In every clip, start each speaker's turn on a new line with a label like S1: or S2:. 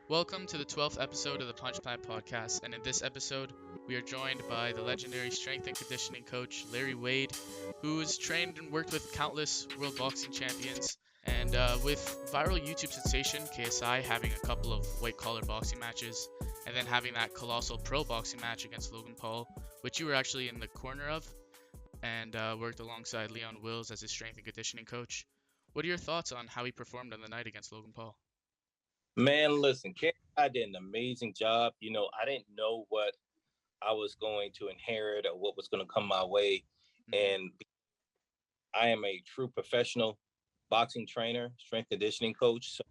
S1: Welcome to the 12th episode of the Punch Plan podcast, and in this episode, we are joined by the legendary strength and conditioning coach Larry Wade, who's trained and worked with countless world boxing champions, and with viral YouTube sensation KSI having a couple of white collar boxing matches, and then having that colossal pro boxing match against Logan Paul, which you were actually in the corner of, and worked alongside Leon Wills as his strength and conditioning coach. What are your thoughts on how he performed on the night against Logan Paul?
S2: Man, listen, I did an amazing job. I didn't know what I was going to inherit or what was going to come my way.
S1: Mm-hmm.
S2: And I am a true professional boxing trainer, strength conditioning coach. So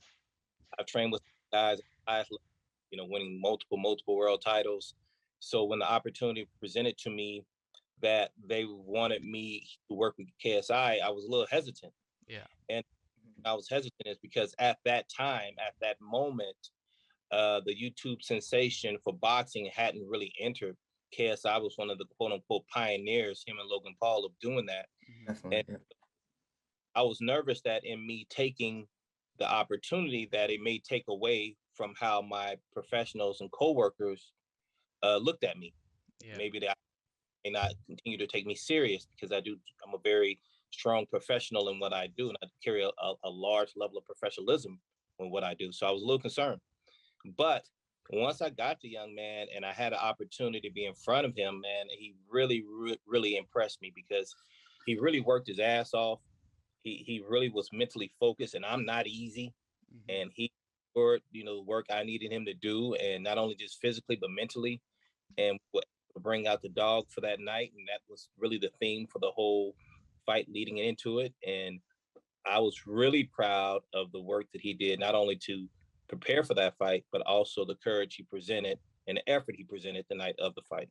S2: I've trained with guys, winning multiple world titles. So when the opportunity presented to me that they wanted me to work with KSI, I was a little hesitant.
S1: Yeah.
S2: And I was hesitant is because at that time, at that moment, the YouTube sensation for boxing hadn't really entered. KSI was one of the quote unquote pioneers, him and Logan Paul, of doing that.
S3: Definitely.
S2: And
S3: Yeah.
S2: I was nervous that in me taking the opportunity that it may take away from how my professionals and coworkers looked at me.
S1: Yeah.
S2: Maybe they may not continue to take me serious because I'm a very strong professional in what I do, and I carry a large level of professionalism in what I do. So I was a little concerned. But once I got the young man and I had an opportunity to be in front of him, man, he really impressed me because he really worked his ass off. He really was mentally focused, and I'm not easy.
S1: Mm-hmm.
S2: And he worked, the work I needed him to do, and not only just physically but mentally, and bring out the dog for that night. And that was really the theme for the whole fight leading into it. And I was really proud of the work that he did, not only to prepare for that fight, but also the courage he presented and the effort he presented the night of the fight.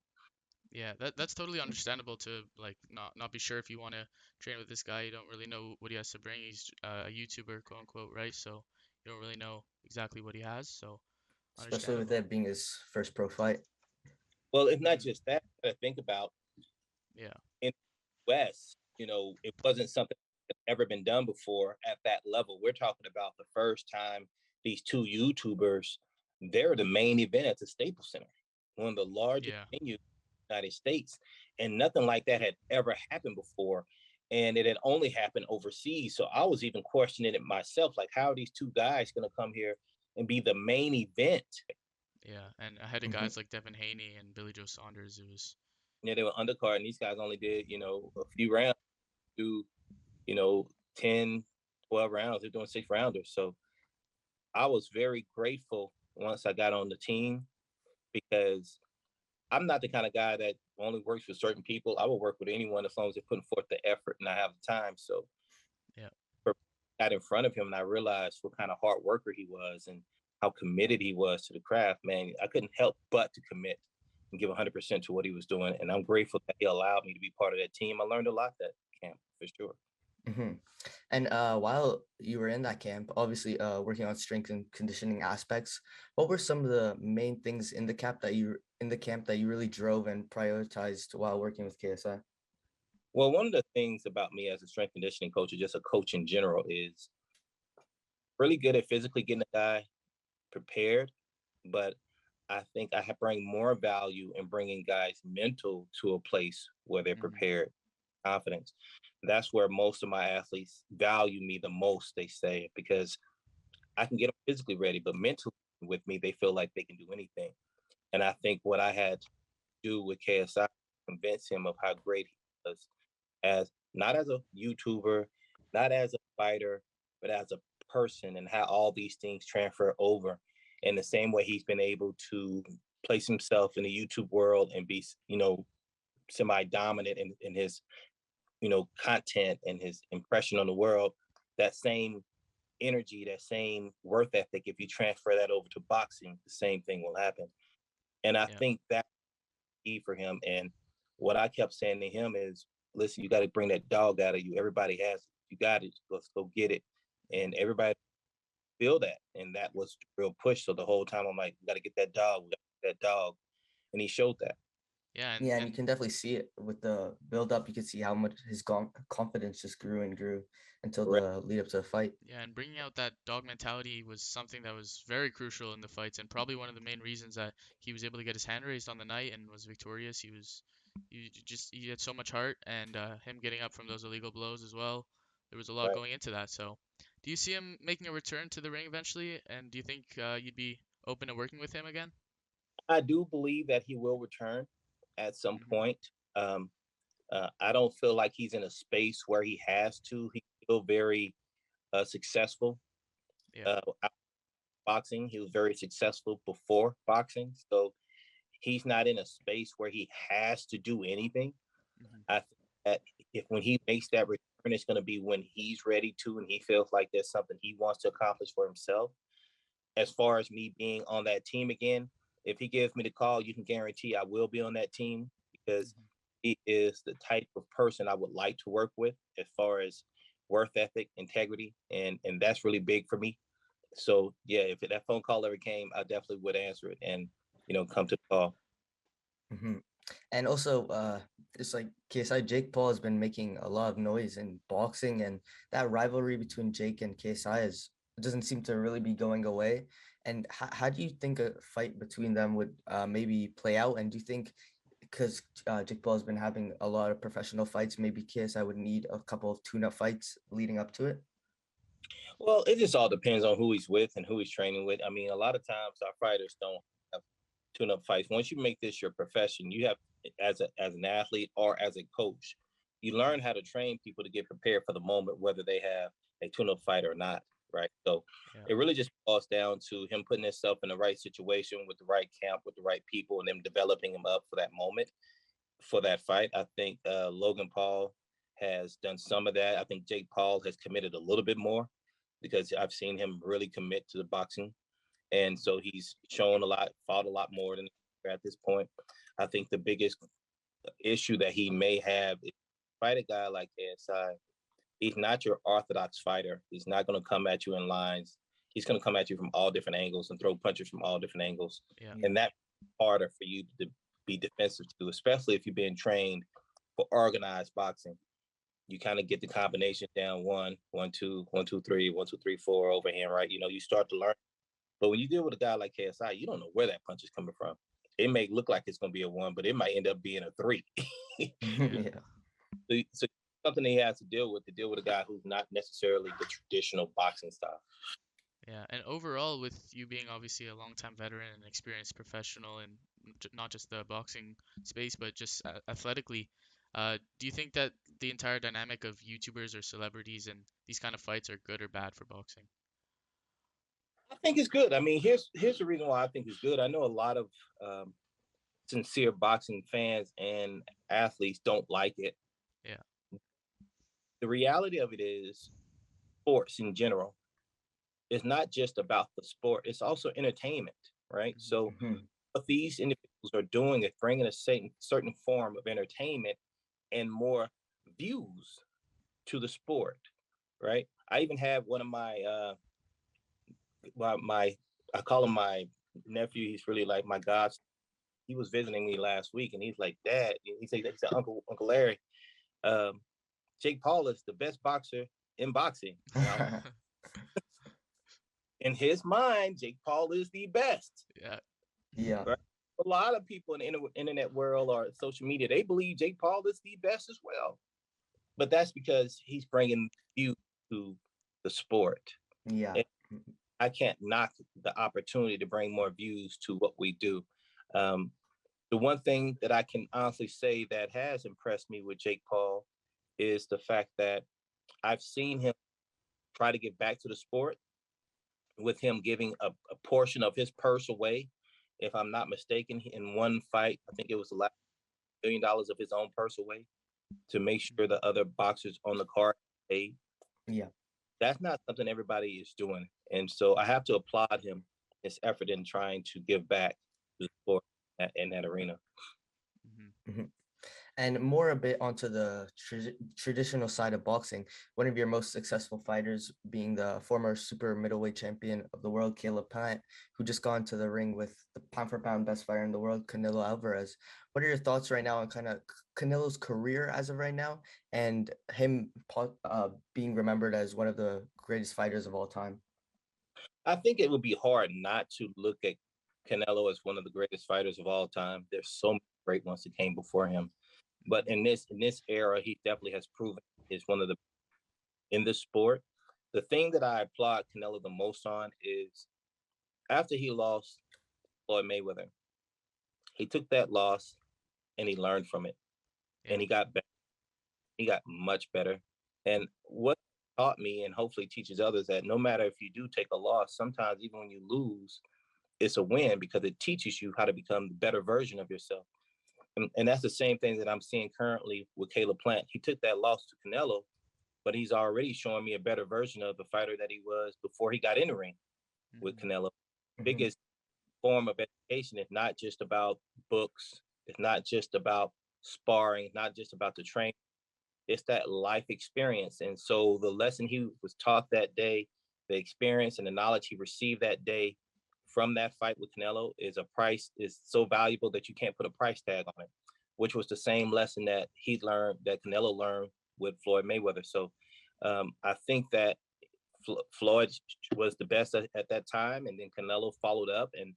S1: Yeah, that's totally understandable to like not be sure if you want to train with this guy. You don't really know what he has to bring. He's a YouTuber, quote unquote, right? So you don't really know exactly what he has. So
S3: Especially with
S1: understandable.
S3: that being his first pro fight.
S2: Well, it's not
S1: Hmm.
S2: just that. I think about
S1: Yeah.
S2: in the West, it wasn't something that had ever been done before at that level. We're talking about the first time these two YouTubers, they're the main event at the Staples Center, one of the largest
S1: Yeah.
S2: venues in the United States. And nothing like that had ever happened before. And it had only happened overseas. So I was even questioning it myself, like, how are these two guys going to come here and be the main event?
S1: Yeah. And ahead of
S3: Hmm.
S1: guys like Devin Haney and Billy Joe Saunders, it was.
S2: They were undercard, and these guys only did, a few rounds, do, you know, 10, 12 rounds. They're doing 6 rounders. So I was very grateful once I got on the team because I'm not the kind of guy that only works with certain people. I will work with anyone as long as they're putting forth the effort and I have the time. So
S1: Yeah.
S2: got in front of him and I realized what kind of hard worker he was and how committed he was to the craft, man. I couldn't help but to commit and give 100% to what he was doing. And I'm grateful that he allowed me to be part of that team. I learned a lot that camp for sure.
S3: Hmm. And while you were in that camp, obviously working on strength and conditioning aspects, what were some of the main things in the camp that you really drove and prioritized while working with KSI?
S2: Well, one of the things about me as a strength conditioning coach or just a coach in general is really good at physically getting a guy prepared, but I think bring more value in bringing guys mental to a place where they're
S1: Hmm.
S2: prepared, confidence. That's where most of my athletes value me the most, they say, because I can get them physically ready, but mentally with me, they feel like they can do anything. And I think what I had to do with KSI, convince him of how great he was as not as a YouTuber, not as a fighter, but as a person and how all these things transfer over in the same way he's been able to place himself in the YouTube world and be, semi-dominant in his, content and his impression on the world. That same energy, that same worth ethic, if you transfer that over to boxing, the same thing will happen. And I
S1: Yeah.
S2: think that's key for him. And what I kept saying to him is, listen, you got to bring that dog out of you. Everybody has it. You got it. Let's go get it. And everybody feel that. And that was the real push. So the whole time I'm like, we got to get that dog. We got to get that dog. And he showed that.
S1: Yeah,
S3: Yeah, and you can definitely see it with the build up. You can see how much his confidence just grew and grew until
S2: Correct.
S3: the lead up to the fight.
S1: yeah, and bringing out that dog mentality was something that was very crucial in the fights, and probably one of the main reasons that he was able to get his hand raised on the night and was victorious. He had so much heart, and him getting up from those illegal blows as well. There was a lot
S2: Right.
S1: going into that. So, do you see him making a return to the ring eventually? And do you think you'd be open to working with him again?
S2: I do believe that he will return at some
S1: Hmm.
S2: point. I don't feel like he's in a space where he has to. He's still very successful
S1: Yeah.
S2: uh, boxing. He was very successful before boxing. So he's not in a space where he has to do anything.
S1: Hmm.
S2: I think that if when he makes that return, it's going to be when he's ready to and he feels like there's something he wants to accomplish for himself. As far as me being on that team again, if he gives me the call, you can guarantee I will be on that team because
S1: Hmm.
S2: he is the type of person I would like to work with as far as worth ethic, integrity, and that's really big for me. So yeah, if that phone call ever came, I definitely would answer it and come to the call.
S3: Hmm. And also, it's like KSI Jake Paul has been making a lot of noise in boxing, and that rivalry between Jake and KSI is doesn't seem to really be going away. And how do you think a fight between them would maybe play out? And do you think because Jake Paul has been having a lot of professional fights, maybe KSI would need a couple of tune-up fights leading up to it?
S2: Well, it just all depends on who he's with and who he's training with. I mean, a lot of times our fighters don't have tune-up fights. Once you make this your profession, you have as an athlete or as a coach, you learn how to train people to get prepared for the moment, whether they have a tune-up fight or not. Right. So
S1: Yeah.
S2: it really just boils down to him putting himself in the right situation with the right camp, with the right people, and them developing him up for that moment, for that fight. I think Logan Paul has done some of that. I think Jake Paul has committed a little bit more because I've seen him really commit to the boxing. And so he's shown a lot, fought a lot more than at this point. I think the biggest issue that he may have is fight a guy like KSI. He's not your orthodox fighter. He's not going to come at you in lines. He's going to come at you from all different angles and throw punches from all different angles.
S1: Yeah.
S3: Yeah.
S2: And that's harder for you to be defensive to, especially if you've been trained for organized boxing. You kind of get the combination down 1, 1, 2, 1, 2, 3, 1, 2, 3, 4 overhand, right? You start to learn. But when you deal with a guy like KSI, you don't know where that punch is coming from. It may look like it's going to be a 1, but it might end up being a 3.
S3: Yeah.
S2: So something he has to deal with a guy who's not necessarily the traditional boxing style.
S1: Yeah, and overall, with you being obviously a longtime veteran and experienced professional in not just the boxing space, but just athletically, do you think that the entire dynamic of YouTubers or celebrities and these kind of fights are good or bad for boxing?
S2: I think it's good. I mean, here's the reason why I think it's good. I know a lot of um, sincere boxing fans and athletes don't like it.
S1: Yeah.
S2: The reality of it is, sports in general is not just about the sport; it's also entertainment, right?
S1: Hmm.
S2: So
S3: Mhm.
S2: what these individuals are doing is bringing a certain form of entertainment and more views to the sport, right? I even have one of my I call him my nephew. He's really like my god. He was visiting me last week, and he's like, "Dad," he said, Uncle Larry, um, Jake Paul is the best boxer in boxing." In his mind, Jake Paul is the best.
S1: Yeah.
S3: Yeah.
S2: Right? A lot of people in the internet world or social media, they believe Jake Paul is the best as well. But that's because he's bringing views to the sport.
S3: Yeah.
S2: And I can't knock the opportunity to bring more views to what we do. Um, the one thing that I can honestly say that has impressed me with Jake Paul is the fact that I've seen him try to get back to the sport with him giving a portion of his purse away. If I'm not mistaken, in one fight, I think it was the last $1 million of his own purse away to make sure the other boxers on the card paid.
S3: Yeah.
S2: That's not something everybody is doing. And so I have to applaud him, his effort in trying to give back to the sport in that arena.
S1: Hmm.
S3: Mhm. And more a bit onto the traditional side of boxing, one of your most successful fighters being the former super middleweight champion of the world, Caleb Plant, who just got into the ring with the pound for pound best fighter in the world, Canelo Alvarez. What are your thoughts right now on kind of Canelo's career as of right now and him being remembered as one of the greatest fighters of all time?
S2: I think it would be hard not to look at Canelo as one of the greatest fighters of all time. There's so many great ones that came before him, but in this era, he definitely has proven is one of the in this sport. The thing that I applaud Canelo the most on is after he lost Floyd Mayweather, he took that loss and he learned from it,
S1: Yeah.
S2: and he got better. He got much better. And what taught me, and hopefully teaches others, that no matter if you do take a loss, sometimes even when you lose, it's a win because it teaches you how to become the better version of yourself. And that's the same thing that I'm seeing currently with Caleb Plant. He took that loss to Canelo, but he's already showing me a better version of the fighter that he was before he got in the ring with Canelo. Biggest form of education is not just about books. It's not just about sparring. It's not just about the training. It's that life experience. And so the lesson he was taught that day, the experience and the knowledge he received that day from that fight with Canelo is so valuable that you can't put a price tag on it, which was the same lesson that that Canelo learned with Floyd Mayweather. So I think that Floyd was the best at that time, and then Canelo followed up, and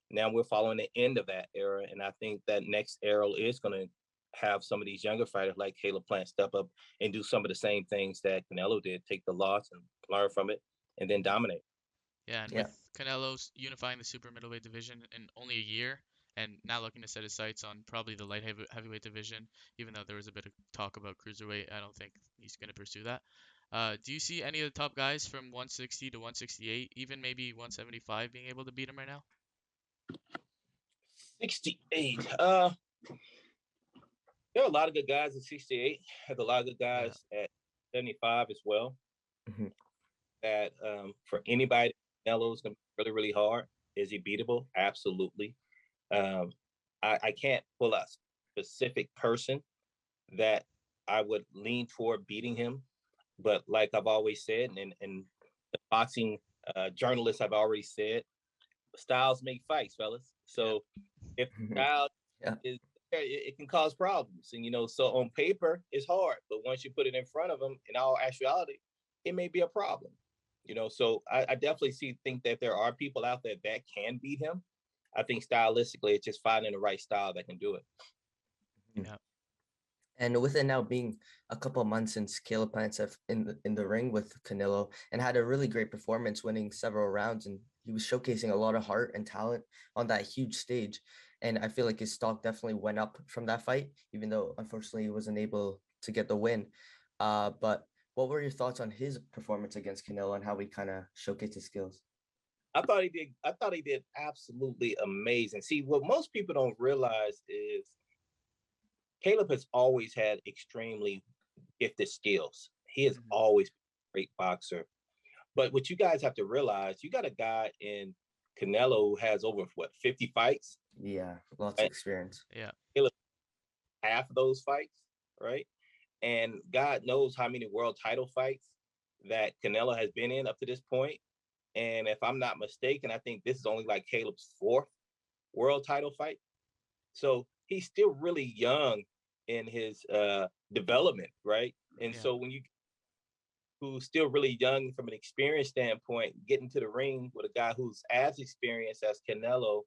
S2: now we're following the end of that era. And I think that next era is going to have some of these younger fighters like Caleb Plant step up and do some of the same things that Canelo did, take the loss and learn from it and then dominate.
S1: Yeah, and with Canelo's unifying the super middleweight division in only a year, and now looking to set his sights on probably the heavyweight division, even though there was a bit of talk about cruiserweight, I don't think he's going to pursue that. Do you see any of the top guys from 160 to 168, even maybe 175, being able to beat him right now?
S2: 68. There are a lot of good guys at 68. There's a lot of good guys at 75 as well. That for anybody, Canelo's going to be really, really hard. Is he beatable? Absolutely. I can't pull a specific person that I would lean toward beating him. But like I've always said, and the boxing journalists have already said, styles make fights, fellas. So if style is there, it can cause problems. And, so on paper, it's hard. But once you put it in front of them, in all actuality, it may be a problem. So I definitely think that there are people out there that can beat him. I think stylistically, it's just finding the right style that can do it.
S1: Yeah.
S3: And with it now being a couple of months since Caleb Plant's in the ring with Canelo and had a really great performance, winning several rounds, and he was showcasing a lot of heart and talent on that huge stage. And I feel like his stock definitely went up from that fight, even though unfortunately he wasn't able to get the win. But what were your thoughts on his performance against Canelo and how he kind of showcased his skills?
S2: I thought he did absolutely amazing. See, what most people don't realize is Caleb has always had extremely gifted skills. He has always been a great boxer. But what you guys have to realize, you got a guy in Canelo who has over 50 fights?
S3: Yeah, lots of experience.
S1: Yeah.
S2: Caleb, half of those fights, right? And God knows how many world title fights that Canelo has been in up to this point. And if I'm not mistaken, I think this is only like Caleb's fourth world title fight. So he's still really young in his development, right? And so when who's still really young from an experience standpoint, getting to the ring with a guy who's as experienced as Canelo,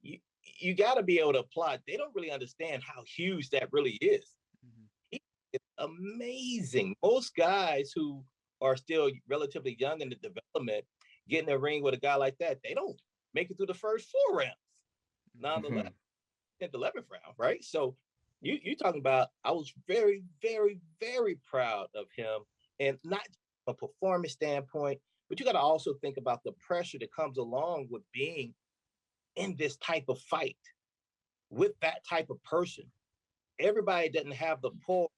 S2: you got to be able to apply. They don't really understand how huge that really is. He is amazing. Most guys who are still relatively young in the development, getting in the ring with a guy like that, they don't make it through the first 4 rounds. Nonetheless, 10th, 11th round, right? So you talking about, I was very, very, very proud of him, and not from a performance standpoint, but you got to also think about the pressure that comes along with being in this type of fight with that type of person. Everybody doesn't have the pull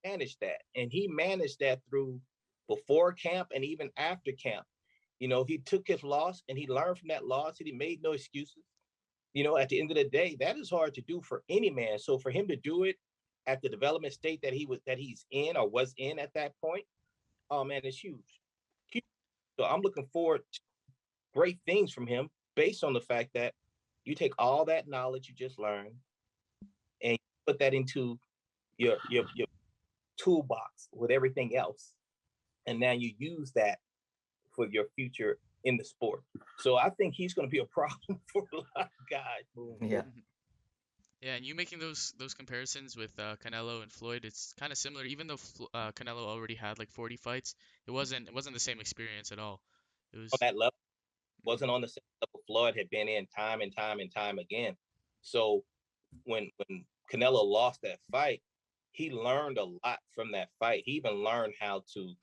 S2: to manage that, and he managed that through before camp and even after camp. He took his loss and he learned from that loss, and he made no excuses. At the end of the day, that is hard to do for any man. So for him to do it at the development state that he's in or was in at that point, oh man, it's huge. Huge. So I'm looking forward to great things from him based on the fact that you take all that knowledge you just learned and you put that into your toolbox with everything else, and now you use that for your future in the sport. So I think he's going to be a problem for a lot of guys.
S3: Yeah.
S1: Yeah, and you making those comparisons with Canelo and Floyd, it's kind of similar. Even though Canelo already had like 40 fights, it wasn't the same experience at all. It
S2: On
S1: was.
S2: that level, wasn't on the same level Floyd had been in time and time and time again. So when Canelo lost that fight, he learned a lot from that fight. He even learned how to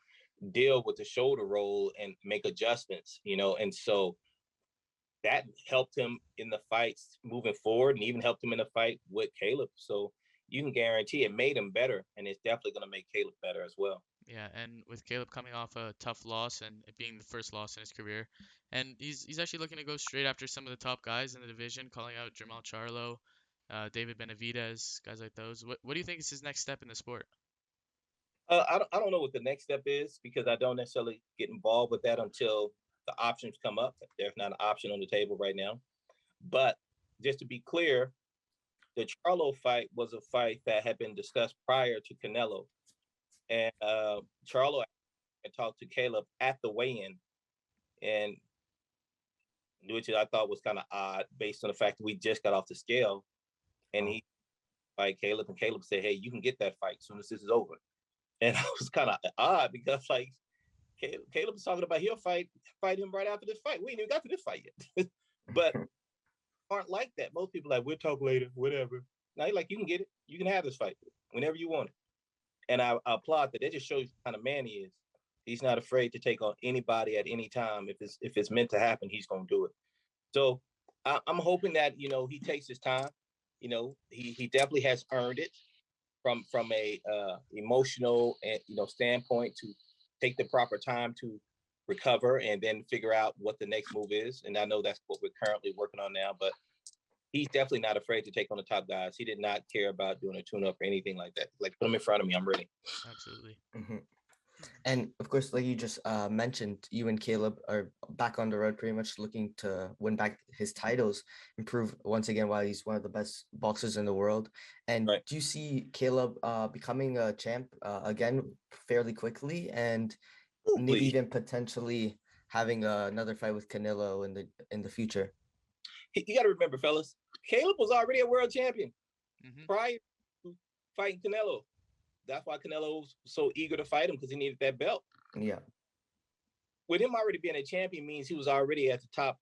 S2: deal with the shoulder roll and make adjustments, and so that helped him in the fights moving forward and even helped him in the fight with Caleb. So you can guarantee it made him better, and it's definitely going to make Caleb better as well.
S1: Yeah, and with Caleb coming off a tough loss and it being the first loss in his career, and he's actually looking to go straight after some of the top guys in the division, calling out Jermall Charlo, David Benavidez, guys like those. What do you think is his next step in the sport?
S2: I don't know what the next step is because I don't necessarily get involved with that until the options come up. There's not an option on the table right now. But just to be clear, the Charlo fight was a fight that had been discussed prior to Canelo. And Charlo had talked to Caleb at the weigh-in, and which I thought was kind of odd based on the fact that we just got off the scale. And he fight Caleb, and Caleb said, "Hey, you can get that fight as soon as this is over." And I was kind of odd because like Caleb was talking about he'll fight him right after this fight. We ain't even got to this fight yet. But aren't like that. Most people like, we'll talk later, whatever. Now you're like, you can get it. You can have this fight whenever you want it. And I applaud that. That just shows you the kind of man he is. He's not afraid to take on anybody at any time. If it's meant to happen, he's gonna do it. So I'm hoping that he takes his time. He definitely has earned it from a emotional and standpoint to take the proper time to recover and then figure out what the next move is. And I know that's what we're currently working on now, but he's definitely not afraid to take on the top guys. He did not care about doing a tune-up or anything like that. Like, put him in front of me, I'm ready.
S1: Absolutely.
S3: Mm-hmm. And of course, like you just mentioned, you and Caleb are back on the road, pretty much looking to win back his titles, improve once again while he's one of the best boxers in the world. And
S2: Right.
S3: do you see Caleb becoming a champ again fairly quickly, and maybe even potentially having another fight with Canelo in the future?
S2: You got to remember, fellas, Caleb was already a world champion prior to fighting Canelo. That's why Canelo was so eager to fight him, because he needed that belt.
S3: Yeah.
S2: With him already being a champion means he was already at the top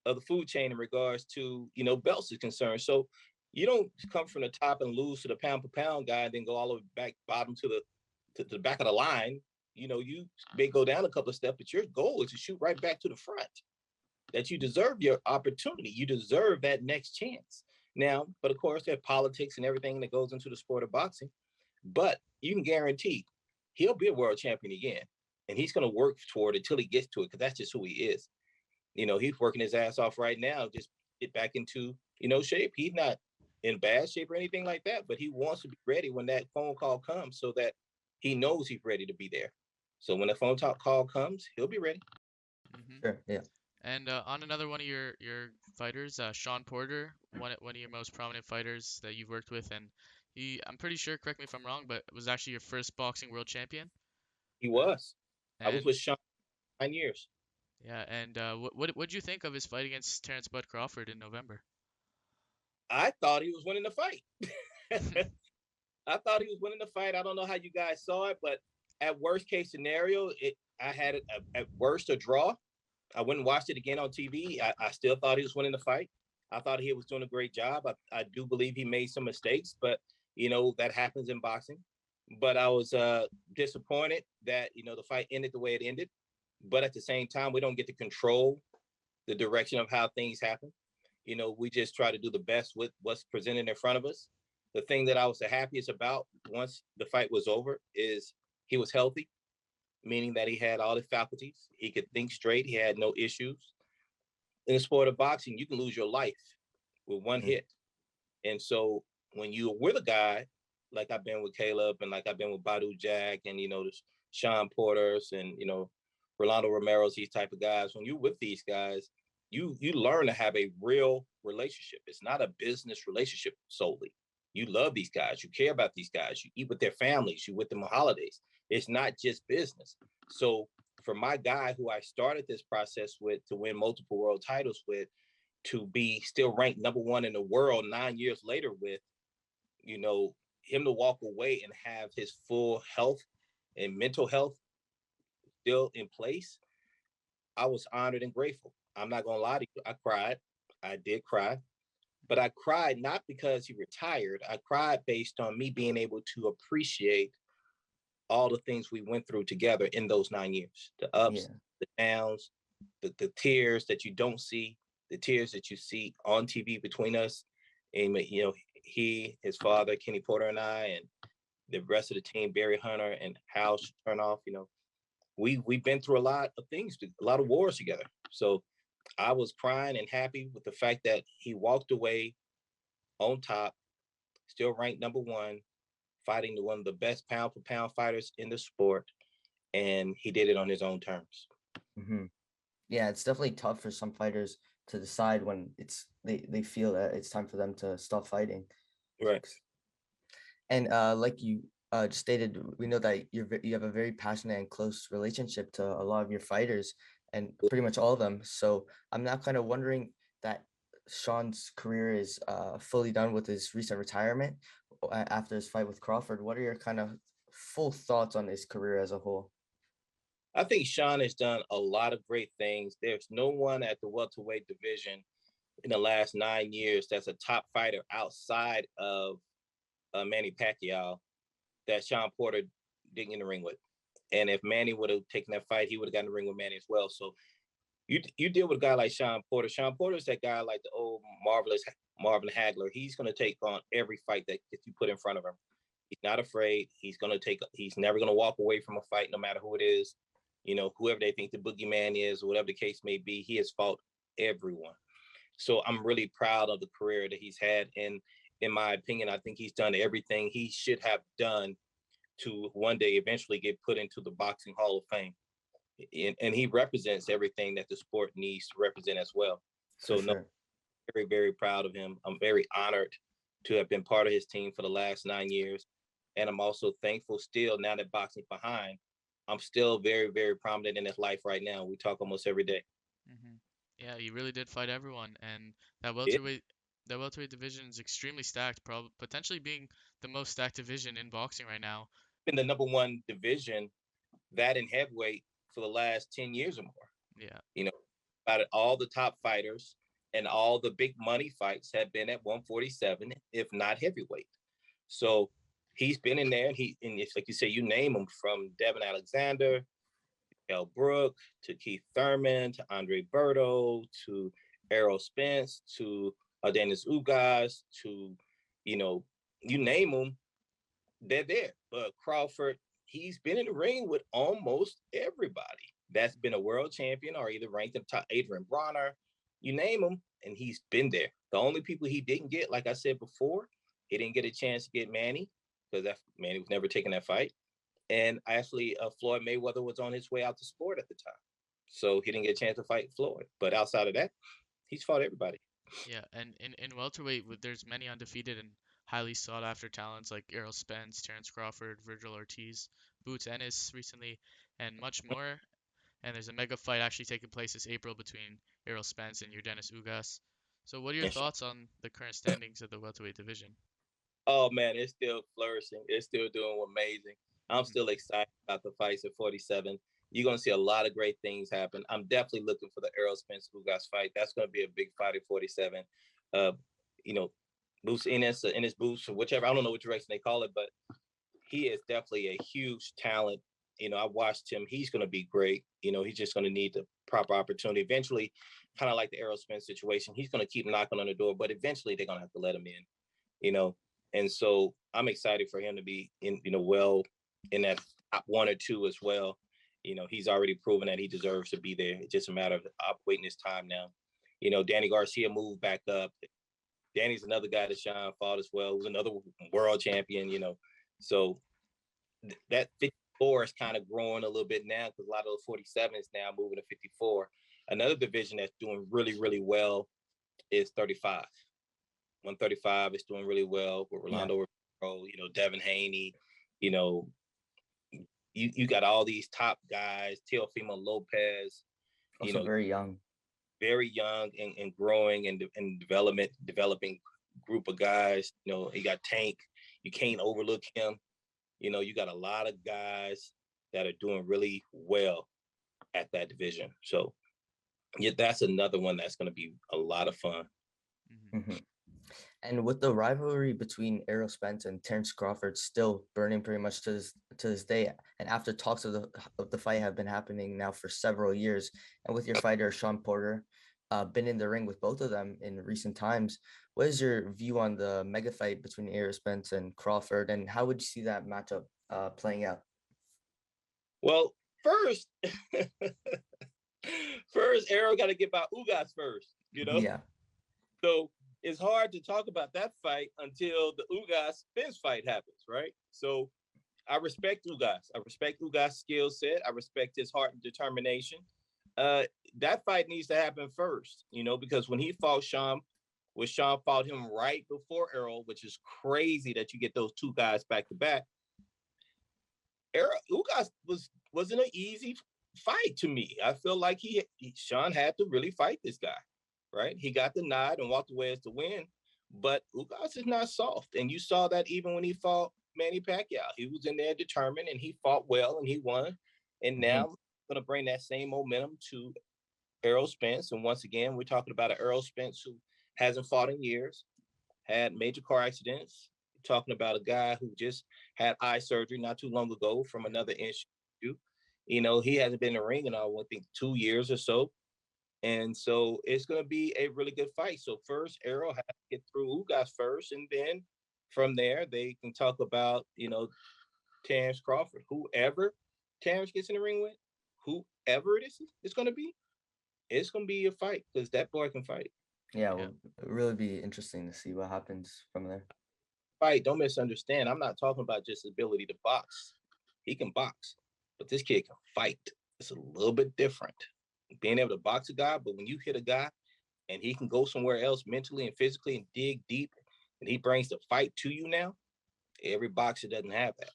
S2: of the food chain in regards to, belts is concerned. So you don't come from the top and lose to the pound for pound guy and then go all the way back bottom to the back of the line. You may go down a couple of steps, but your goal is to shoot right back to the front. That you deserve your opportunity. You deserve that next chance. Now, but of course, there's politics and everything that goes into the sport of boxing. But you can guarantee he'll be a world champion again. And he's going to work toward it until he gets to it, because that's just who he is. He's working his ass off right now, just get back into, shape. He's not in bad shape or anything like that, but he wants to be ready when that phone call comes so that he knows he's ready to be there. So when the phone call comes, he'll be ready.
S3: Sure, yeah.
S1: And on another one of your fighters, Shawn Porter, one of your most prominent fighters that you've worked with, and I'm pretty sure, correct me if I'm wrong, but was actually your first boxing world champion.
S2: He was. I was with Shawn 9 years.
S1: Yeah, and what'd you think of his fight against Terrence Bud Crawford in November?
S2: I thought he was winning the fight. I thought he was winning the fight. I don't know how you guys saw it, but at worst case scenario, I had it at worst a draw. I went and watched it again on TV. I still thought he was winning the fight. I thought he was doing a great job. I do believe he made some mistakes, but that happens in boxing. But I was disappointed that the fight ended the way it ended. But at the same time, we don't get to control the direction of how things happen. We just try to do the best with what's presented in front of us. The thing that I was the happiest about once the fight was over is he was healthy, meaning that he had all his faculties. He could think straight. He had no issues. In the sport of boxing, you can lose your life with one hit. And so when you're with a guy like I've been with Caleb and like I've been with Badu Jack and, the Shawn Porters and, Rolando Romero's, these type of guys. When you're with these guys, you learn to have a real relationship. It's not a business relationship solely. You love these guys. You care about these guys. You eat with their families. You with them on holidays. It's not just business. So for my guy who I started this process with to win multiple world titles with, to be still ranked number one in the world 9 years later with, him to walk away and have his full health and mental health still in place, I was honored and grateful. I'm not going to lie to you. I cried. I did cry. But I cried not because he retired. I cried based on me being able to appreciate all the things we went through together in those 9 years, the ups, the downs, the tears that you don't see, the tears that you see on TV between us. And, he, his father, Kenny Porter, and I, and the rest of the team, Barry Hunter and Hal Chernoff, we've been through a lot of things, a lot of wars together. So I was crying and happy with the fact that he walked away on top, still ranked number one, fighting one of the best pound for pound fighters in the sport. And he did it on his own terms.
S3: Mm-hmm. Yeah, it's definitely tough for some fighters to decide when they feel that it's time for them to stop fighting.
S2: Right.
S3: And like you just stated, we know that you have a very passionate and close relationship to a lot of your fighters and pretty much all of them. So I'm now kind of wondering that Shawn's career is fully done with his recent retirement after his fight with Crawford. What are your kind of full thoughts on his career as a whole?
S2: I think Shawn has done a lot of great things. There's no one at the welterweight division in the last 9 years that's a top fighter outside of Manny Pacquiao that Shawn Porter didn't get in the ring with. And if Manny would have taken that fight, he would have gotten in the ring with Manny as well. So you deal with a guy like Shawn Porter. Shawn Porter is that guy like the old marvelous Marvin Hagler. He's going to take on every fight that you put in front of him. He's not afraid. He's never going to walk away from a fight, no matter who it is. Whoever they think the boogeyman is, or whatever the case may be, he has fought everyone. So I'm really proud of the career that he's had. And in my opinion, I think he's done everything he should have done to one day eventually get put into the Boxing Hall of Fame. And he represents everything that the sport needs to represent as well. So no, very, very proud of him. I'm very honored to have been part of his team for the last 9 years. And I'm also thankful still, now that boxing's behind, I'm still very, very prominent in his life right now. We talk almost every day.
S1: Mm-hmm. Yeah, you really did fight everyone, and that welterweight division is extremely stacked, probably potentially being the most stacked division in boxing right now.
S2: Been the number one division, that in heavyweight, for the last 10 years or more.
S1: Yeah.
S2: About all the top fighters and all the big money fights have been at 147, if not heavyweight. So he's been in there, and it's like you say, you name him, from Devin Alexander, Kell Brook, to Keith Thurman, to Andre Berto, to Errol Spence, to Dennis Ugas, to, you name them, they're there. But Crawford, he's been in the ring with almost everybody that's been a world champion or either ranked in the top. Adrian Bronner, you name him, and he's been there. The only people he didn't get, like I said before, he didn't get a chance to get Manny, because Manny was never taking that fight. And actually, Floyd Mayweather was on his way out to sport at the time. So he didn't get a chance to fight Floyd. But outside of that, he's fought everybody.
S1: Yeah, and in welterweight, there's many undefeated and highly sought after talents like Errol Spence, Terence Crawford, Virgil Ortiz, Boots Ennis recently, and much more. And there's a mega fight actually taking place this April between Errol Spence and Dennis Ugas. So what are your thoughts on the current standings of the welterweight division?
S2: Oh, man, it's still flourishing. It's still doing amazing. I'm still excited about the fights at 47. You're going to see a lot of great things happen. I'm definitely looking for the Errol Spence Ugas fight. That's going to be a big fight at 47. Boots Ennis Boots, or whichever, I don't know which direction they call it, but he is definitely a huge talent. I watched him. He's going to be great. He's just going to need the proper opportunity. Eventually, kind of like the Errol Spence situation, he's going to keep knocking on the door, but eventually they're going to have to let him in, And so I'm excited for him to be well in that top 1 or 2 as well. He's already proven that he deserves to be there. It's just a matter of waiting his time now. Danny Garcia moved back up. Danny's another guy that Shawn fought as well, who's another world champion, So that 54 is kind of growing a little bit now because a lot of those 47s now moving to 54. Another division that's doing really, really well is 35. 135 is doing really well with Rolando Rivero, Devin Haney, you got all these top guys, Teofimo Lopez,
S3: Also very young
S2: and growing and developing group of guys. You got Tank. You can't overlook him. You got a lot of guys that are doing really well at that division. So yeah, that's another one that's going to be a lot of fun.
S3: Mm-hmm. And with the rivalry between Errol Spence and Terrence Crawford still burning pretty much to this day, and after talks of the fight have been happening now for several years, and with your fighter Shawn Porter, been in the ring with both of them in recent times, what is your view on the mega fight between Errol Spence and Crawford, and how would you see that matchup playing out?
S2: Well, first, Errol got to get by Ugas first,
S3: Yeah.
S2: So it's hard to talk about that fight until the Ugas Spence fight happens, right? So I respect Ugas. I respect Ugas' skill set. I respect his heart and determination. That fight needs to happen first, because when he fought Shawn fought him right before Errol, which is crazy that you get those two guys back to back. Ugas wasn't an easy fight to me. I feel like Shawn had to really fight this guy, right? He got the nod and walked away as the win, but Ugas is not soft, and you saw that even when he fought Manny Pacquiao. He was in there determined, and he fought well, and he won. And now I'm going to bring that same momentum to Errol Spence. And once again, we're talking about an Errol Spence who hasn't fought in years, had major car accidents. We're talking about a guy who just had eye surgery not too long ago from another issue. He hasn't been in the ring in, I think, 2 years or so. And so it's going to be a really good fight. So first, Errol has to get through Ugas first, and then from there, they can talk about, Terrence Crawford. Whoever Terrence gets in the ring with, whoever it's going to be, it's going to be a fight because that boy can fight.
S3: Yeah, well, it'll really be interesting to see what happens from there.
S2: Fight, don't misunderstand. I'm not talking about just ability to box. He can box, but this kid can fight. It's a little bit different. Being able to box a guy, but when you hit a guy and he can go somewhere else mentally and physically and dig deep, and he brings the fight to you now, every boxer doesn't have that.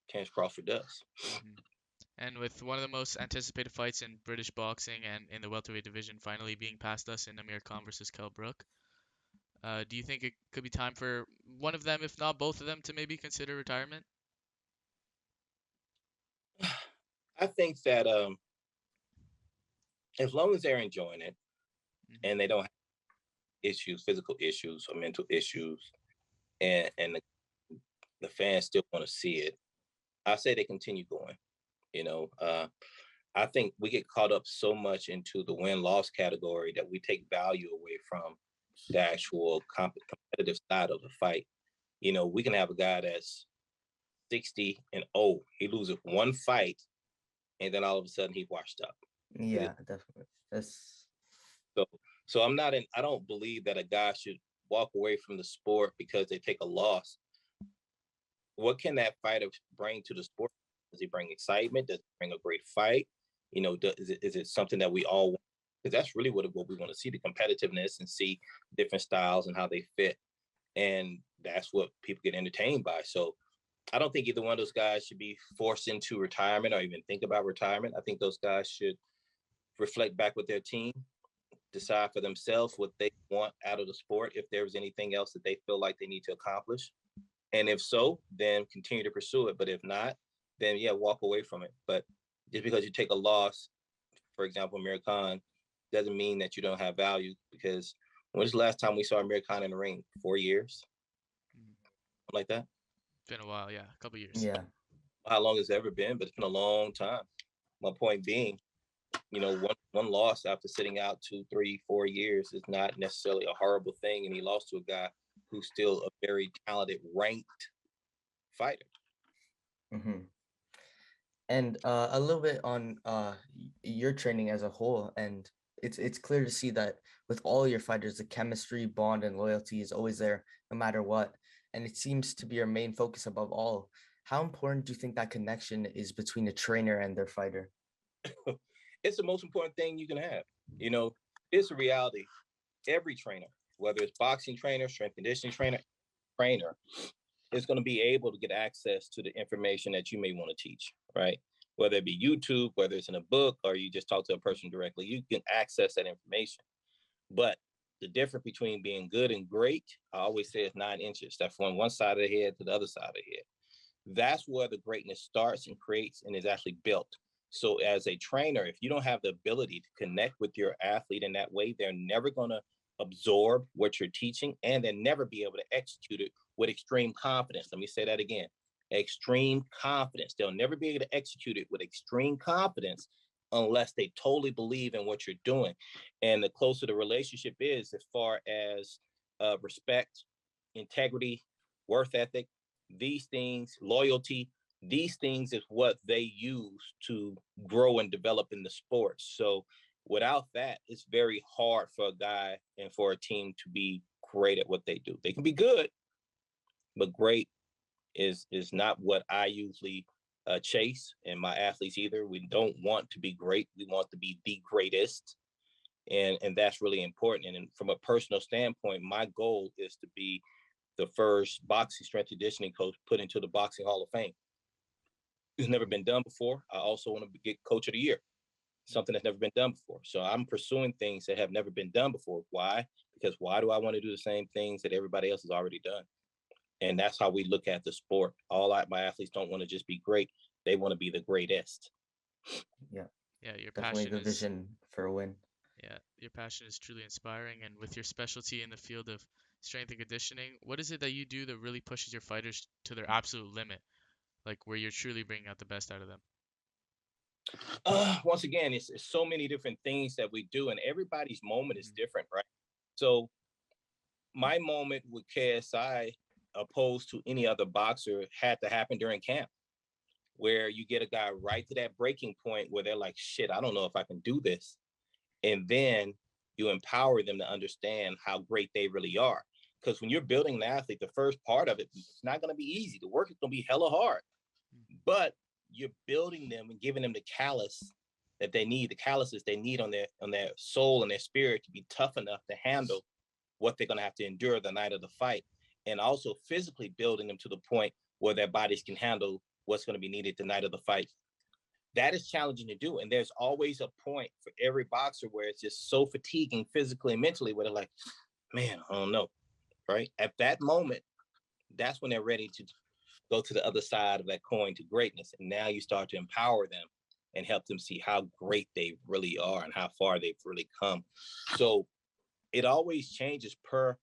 S2: Terrence Crawford does.
S1: Mm-hmm. And with one of the most anticipated fights in British boxing and in the welterweight division finally being past us in Amir Khan versus Kell, do you think it could be time for one of them, if not both of them, to maybe consider retirement?
S2: I think that as long as they're enjoying it and they don't have issues, physical issues or mental issues, and the fans still want to see it, I say they continue going. I think we get caught up so much into the win-loss category that we take value away from the actual competitive side of the fight. We can have a guy that's 60-0. He loses one fight, and then all of a sudden he washed up.
S3: Yeah, definitely. That's
S2: so I don't believe that a guy should walk away from the sport because they take a loss. What can that fighter bring to the sport? Does he bring excitement? Does he bring a great fight? Is it something that we all want? Because that's really what we want to see, the competitiveness and see different styles and how they fit. And that's what people get entertained by. So I don't think either one of those guys should be forced into retirement or even think about retirement. I think those guys should reflect back with their team, decide for themselves what they want out of the sport, if there's anything else that they feel like they need to accomplish. And if so, then continue to pursue it. But if not, then walk away from it. But just because you take a loss, for example, Amir Khan, doesn't mean that you don't have value, because when was the last time we saw Amir Khan in the ring? 4 years? Something like that?
S1: It's been a while, yeah. A couple years.
S2: Yeah. How long has it ever been? But it's been a long time. My point being, one loss after sitting out 2, 3, 4 years is not necessarily a horrible thing. And he lost to a guy who's still a very talented, ranked fighter.
S3: Mm-hmm. And a little bit on your training as a whole, and it's clear to see that with all your fighters, the chemistry, bond, and loyalty is always there no matter what. And it seems to be your main focus above all. How important do you think that connection is between a trainer and their fighter?
S2: It's the most important thing you can have. You know, it's a reality. Every trainer, whether it's boxing trainer, strength conditioning trainer, is going to be able to get access to the information that you may want to teach, right? Whether it be YouTube, whether it's in a book, or you just talk to a person directly, you can access that information. But the difference between being good and great, I always say, is 9 inches. That's from one side of the head to the other side of the head. That's where the greatness starts and creates and is actually built. So as a trainer, if you don't have the ability to connect with your athlete in that way, they're never going to absorb what you're teaching, and they'll never be able to execute it with extreme confidence. Let me say that again. Extreme confidence. They'll never be able to execute it with extreme confidence unless they totally believe in what you're doing. And the closer the relationship is, as far as respect, integrity, worth ethic, these things, loyalty, these things is what they use to grow and develop in the sport. So without that, it's very hard for a guy and for a team to be great at what they do. They can be good, but great is not what I usually chase, and my athletes either. We don't want to be great. We want to be the greatest. And that's really important. And from a personal standpoint, my goal is to be the first boxing strength conditioning coach put into the Boxing Hall of Fame. It's never been done before. I also want to get Coach of the Year, something that's never been done before. So I'm pursuing things that have never been done before. Why? Because why do I want to do the same things that everybody else has already done? And that's how we look at the sport. My athletes don't want to just be great. They want to be the greatest.
S3: Yeah,
S1: Yeah, your
S3: definitely
S1: passion
S3: the
S1: is
S3: vision for a win.
S1: yeah, your passion is truly inspiring. And with your specialty in the field of strength and conditioning, what is it that you do that really pushes your fighters to their absolute limit, like where you're truly bringing out the best out of them?
S2: Once again, it's so many different things that we do, and everybody's moment is
S1: Mhm.
S2: different, right? So my moment with KSI, opposed to any other boxer, had to happen during camp, where you get a guy right to that breaking point where they're like, shit, I don't know if I can do this. And then you empower them to understand how great they really are. Because when you're building an athlete, the first part of it, it's not going to be easy. The work is going to be hella hard, but you're building them and giving them the callus that they need, the calluses they need on their soul and their spirit to be tough enough to handle what they're going to have to endure the night of the fight, and also physically building them to the point where their bodies can handle what's going to be needed the night of the fight. That is challenging to do. And there's always a point for every boxer where it's just so fatiguing physically and mentally, where they're like, man, I don't know. Right. At that moment, that's when they're ready to go to the other side of that coin to greatness. And now you start to empower them and help them see how great they really are and how far they've really come. So it always changes per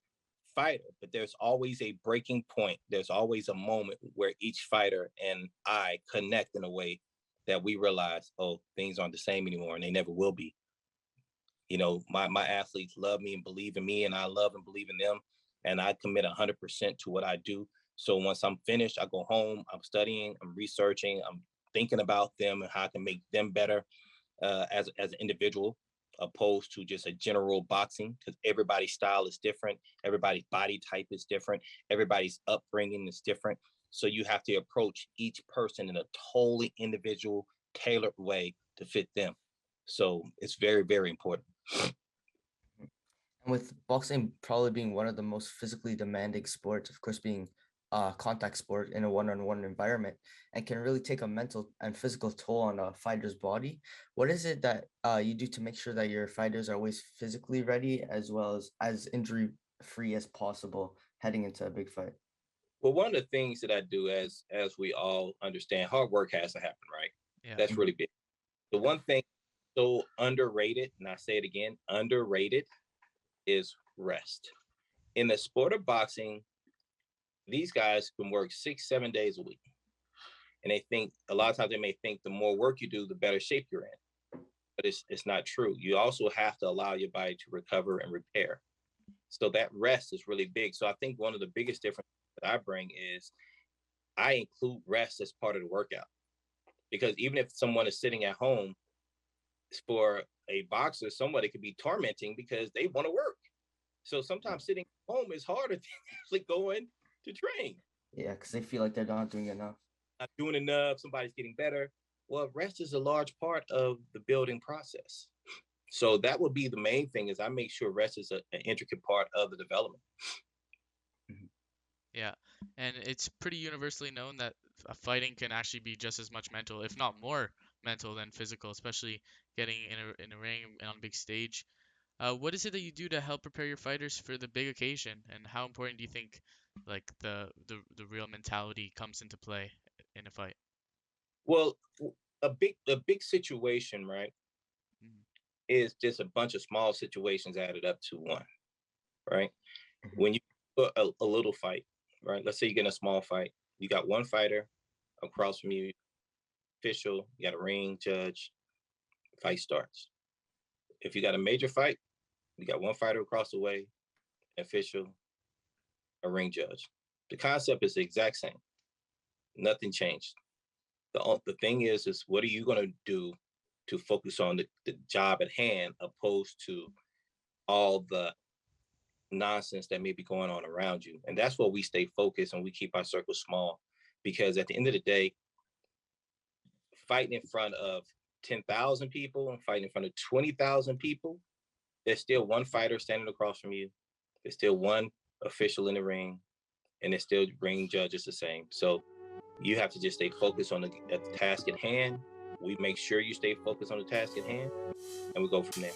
S2: fighter, but there's always a breaking point. There's always a moment where each fighter and I connect in a way that we realize, oh, things aren't the same anymore, and they never will be. You know, my athletes love me and believe in me, and I love and believe in them, and I commit 100% to what I do. So once I'm finished, I go home, I'm studying, I'm researching, I'm thinking about them and how I can make them better as an individual, opposed to just a general boxing, because everybody's style is different, everybody's body type is different, everybody's upbringing is different. So you have to approach each person in a totally individual, tailored way to fit them. So it's very, very important.
S3: And with boxing probably being one of the most physically demanding sports, of course, being a contact sport in a one-on-one environment, and can really take a mental and physical toll on a fighter's body. What is it that you do to make sure that your fighters are always physically ready as well as injury free as possible heading into a big fight?
S2: Well, one of the things that I do, as we all understand, hard work has to happen, right?
S1: Yeah.
S2: That's really big. The one thing so underrated, and I say it again, underrated, is rest. In the sport of boxing, these guys can work 6, 7 days a week. And they think, a lot of times they may think the more work you do, the better shape you're in. But it's not true. You also have to allow your body to recover and repair. So that rest is really big. So I think one of the biggest differences that I bring is I include rest as part of the workout. Because even if someone is sitting at home for a boxer, somebody could be tormenting because they want to work. So sometimes sitting home is harder than actually going to train.
S3: Yeah, because they feel like they're not doing enough.
S2: Not doing enough, somebody's getting better. Well, rest is a large part of the building process. So that would be the main thing, is I make sure rest is an intricate part of the development.
S1: Yeah, and it's pretty universally known that fighting can actually be just as much mental, if not more mental than physical, especially getting in a ring and on a big stage. What is it that you do to help prepare your fighters for the big occasion, and how important do you think like the real mentality comes into play in a fight?
S2: Well, a big situation, right,
S1: Mhm.
S2: is just a bunch of small situations added up to one, right?
S3: Mhm.
S2: When you put a little fight, right? Let's say you get in a small fight, you got one fighter across from you, official, you got a ring judge, fight starts. If you got a major fight, you got one fighter across the way, official, a ring judge. The concept is the exact same. Nothing changed. The thing is what are you going to do to focus on the job at hand, opposed to all the nonsense that may be going on around you? And that's where we stay focused and we keep our circle small, because at the end of the day, fighting in front of 10,000 people and fighting in front of 20,000 people, there's still one fighter standing across from you. There's still one official in the ring, and there's still ring judges the same. So you have to just stay focused on the task at hand. We make sure you stay focused on the task at hand, and we go from there.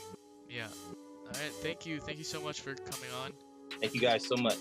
S1: Yeah. All right. Thank you. Thank you so much for coming on.
S2: Thank you guys so much.